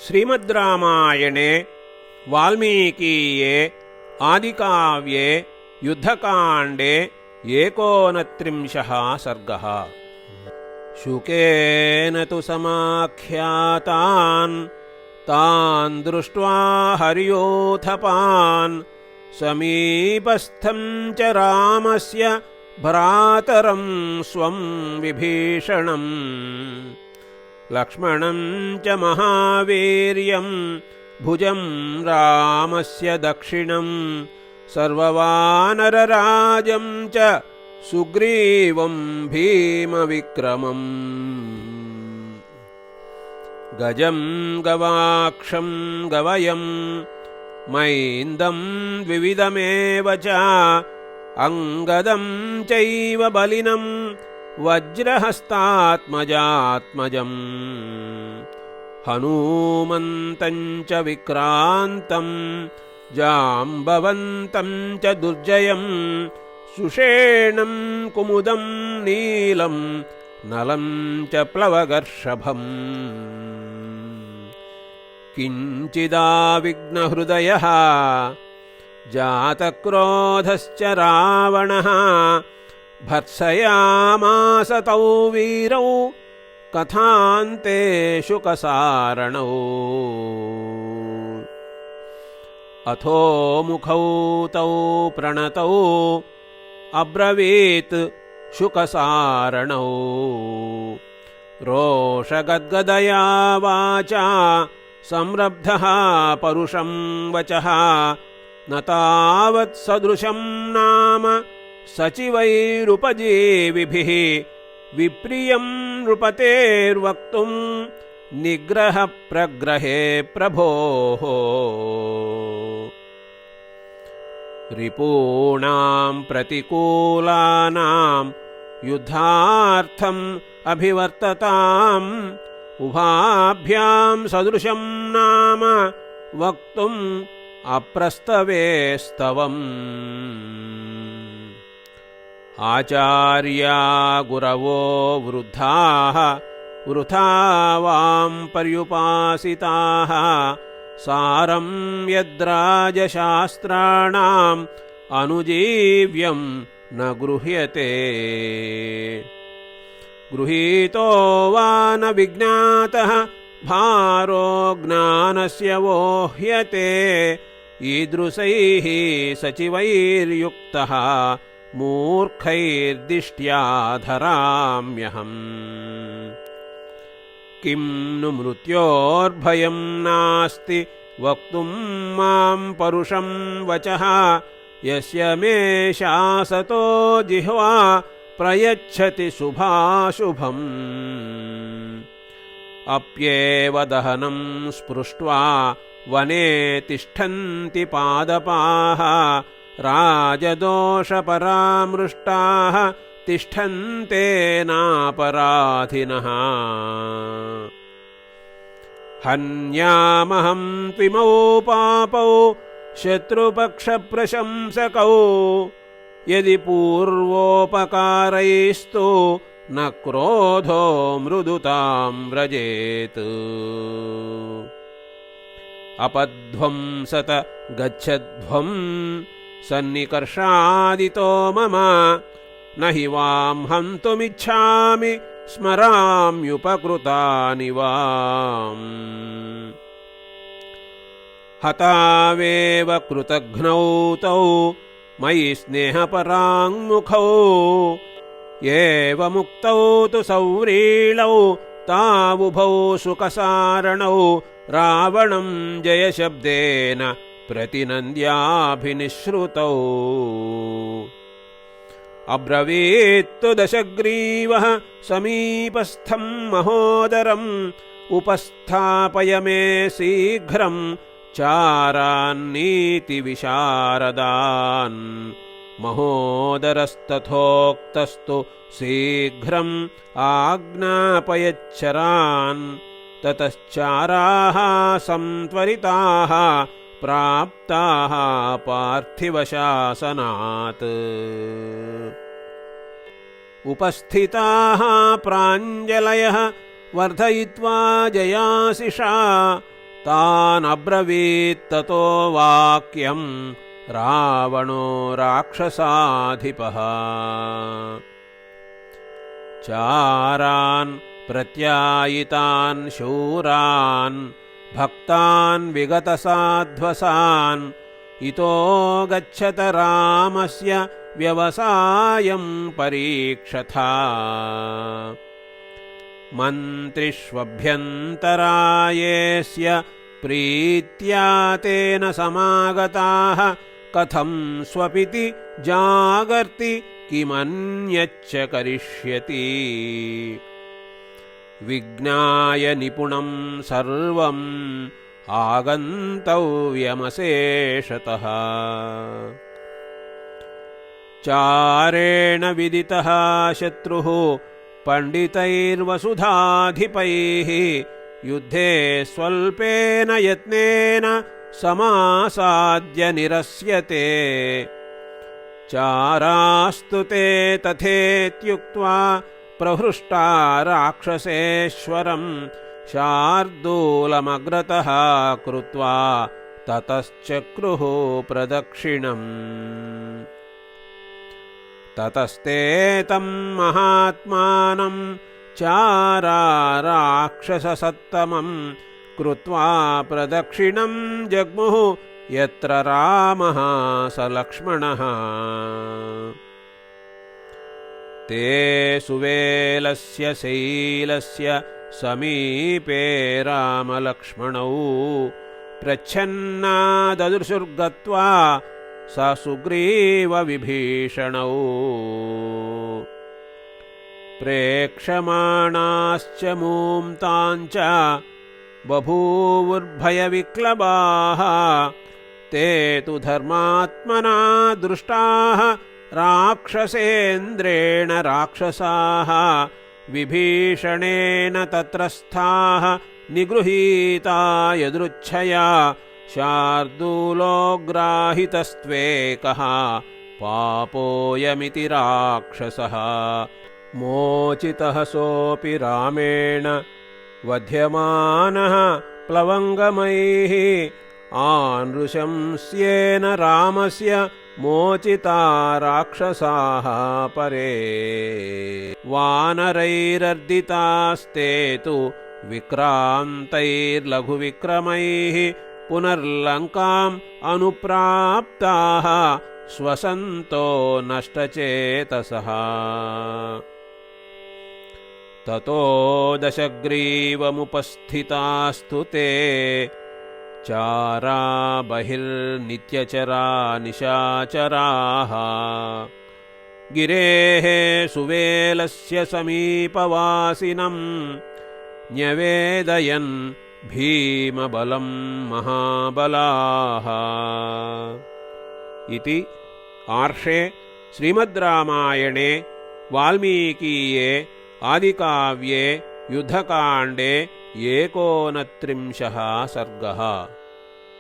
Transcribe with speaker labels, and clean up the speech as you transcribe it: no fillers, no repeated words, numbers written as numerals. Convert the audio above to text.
Speaker 1: श्रीमद्रामायणे वाल्मीकीये आदिकाव्ये युद्धकाण्डे 29 सर्गः। शुकेन तु समाख्यातान् तान् दृष्ट्वा हर्योथपान् समीपस्थं च रामस्य भ्रातरं स्वं विभीषणम् लक्ष्मणं च महावीर्यं भुजं रामस्य दक्षिणं सर्ववानरराजं च सुग्रीवं भीमविक्रमम् गजं गवाक्षं गवयं मैन्दं द्विविधमेव च अंगदं चैव बलिनं वज्रहस्तात्मजात्मजम् हनूमन्तं च विक्रान्तं जाम्बवन्तं च दुर्जयं सुषेणं कुमुदं नीलं नलं च प्लवगर्षभम् किञ्चिदाविघ्नहृदयः जातक्रोधश्च रावणः भर्त्सयामास तौ वीरौ कथान्ते शुकसारणौ अथो मुखौ तौ प्रणतौ अब्रवीत् शुकसारणौ रोषगद्गदया वाचा संरब्धः परुषं वचः न तावत् सदृशं नाम सचिवैरुपजीविभिः विप्रियं नृपतेर्वक्तुं निग्रह प्रग्रहे प्रभोः रिपूणां प्रतिकूलानां युद्धार्थम् अभिवर्तताम् उभाभ्यां सदृशं नाम वक्तुम् अप्रस्तवेस्तवम् आचार्या गुरवो वृद्धाः वृथा वां पर्युपासिताः सारं यद्राजशास्त्राणाम् अनुजीव्यं न गृह्यते गृहीतो वा न विज्ञातः भारो ज्ञानस्य वोह्यते ईदृशैः सचिवैर्युक्तः मूर्खैर्दिष्ट्या धराम्यहम् किं नु मृत्योर्भयं नास्ति वक्तुं मां परुषं वचः यस्य मे शासतो जिह्वा प्रयच्छति शुभाशुभम् अप्येव दहनं स्पृष्ट्वा वने तिष्ठन्ति पादपाः राजदोषपरामृष्टाः तिष्ठन्ते नापराधिनः हन्यामहं त्विमौ पापौ शत्रुपक्षप्रशंसकौ यदि पूर्वोपकारैस्तु न क्रोधो मृदुतां व्रजेत् अपध्वंसत गच्छध्वं सन्निकर्षादितो मम न हि वां हन्तुमिच्छामि स्मराम्युपकृतानि वाम् हतावेव कृतघ्नौ तौ मयि स्नेहपराङ्मुखौ एवमुक्तौ तु सव्रीळौ तावुभौ शुकसारणौ रावणं जयशब्देन प्रतिनन्द्याभिनिश्रुतौ अब्रवीत्तु दशग्रीवः समीपस्थं महोदरम् उपस्थापय मे शीघ्रं चारान्नीतिविशारदान् महोदरस्तथोक्तस्तु शीघ्रम् आज्ञापयच्चरान् ततश्चाराः संत्वरिताः प्राप्ताः पार्थिवशासनात् उपस्थिताः प्राञ्जलयः वर्धयित्वा जयाशिषा तानब्रवीत्ततो वाक्यं रावणो राक्षसाधिपः। चारान् प्रत्यायितान् शूरान् भक्तान् विगतसाध्वसान् इतो गच्छत रामस्य व्यवसायं परीक्षथा। मन्त्रिष्वभ्यन्तरायेस्य प्रीत्या तेन समागताः कथं स्वपिति जागर्ति किमन्यच्च करिष्यति। विज्ञाय निपुणं सर्वम् आगन्तव्यमशेषतः। चारेण विदितः शत्रुः पंडितैर्वसुधाधिपैः युद्धे स्वल्पेन यत्नेन समासाद्य निरस्यते। चारास्तु ते तथेत्युक्त्वा प्रहृष्टा राक्षसेश्वरम् शार्दूलमग्रतः कृत्वा ततश्चक्रुः प्रदक्षिणम्। ततस्ते तं महात्मानं चारा राक्षससत्तमं कृत्वा प्रदक्षिणं जग्मुः यत्र रामः स लक्ष्मणः। ते सुवेलस्य शैलस्य समीपे रामलक्ष्मणौ प्रच्छन्ना ददृशुर्गत्वा स सुग्रीवविभीषणौ। प्रेक्षमाणाश्च मूंताञ्च बभूवुर्भयविक्लबाः ते तु धर्मात्मना दृष्टाः राक्षसेन्द्रेण राक्षसाः। विभीषणेन तत्रस्थाः निगृहीता यदृच्छया शार्दूलोग्राहितस्त्वेकः पापोऽयमिति राक्षसः। मोचितः सोऽपि रामेण वध्यमानः प्लवङ्गमैः आनृशंस्येन रामस्य मोचिता राक्षसाः परे। वानरैरर्दितास्ते तु विक्रान्तैर्लघुविक्रमैः पुनर्लङ्काम् अनुप्राप्ताः स्वसन्तो नष्टचेतसः। ततो दशग्रीवमुपस्थितास्तु ते चारा बहिर्नित्यचरा निशाचराः। गिरेः सुवेलस्य समीपवासिनम् न्यवेदयन् भीमबलं महाबलाः। इति आर्षे श्रीमद्रामायणे वाल्मीकीये आदिकाव्ये युद्धकाण्डे 29 सर्गः।